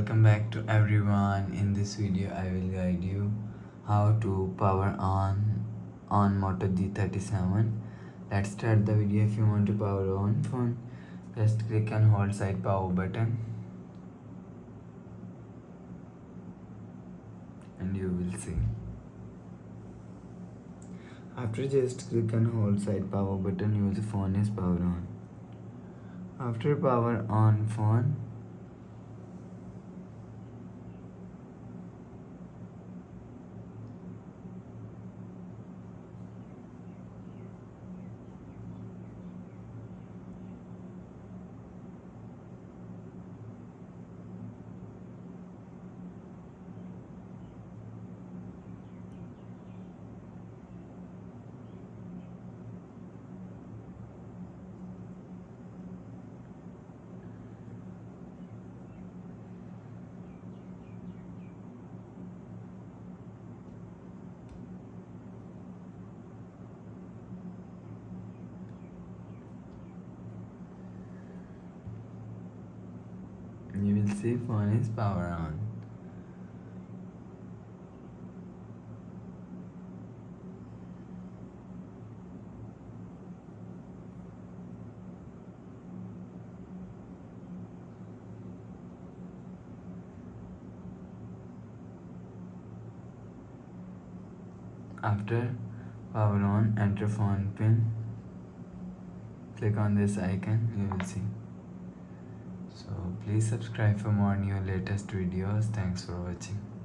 welcome back to everyone. In this video I will guide you how to power on Moto G37. Let's start the video. If you want to power on phone, just click and hold side power button and you will see. After just click and hold side power button, your phone is power on. After power on phone, you will see phone is power on. After power on, enter phone pin. Click on this icon, you will see. So please subscribe for more new latest videos. Thanks for watching.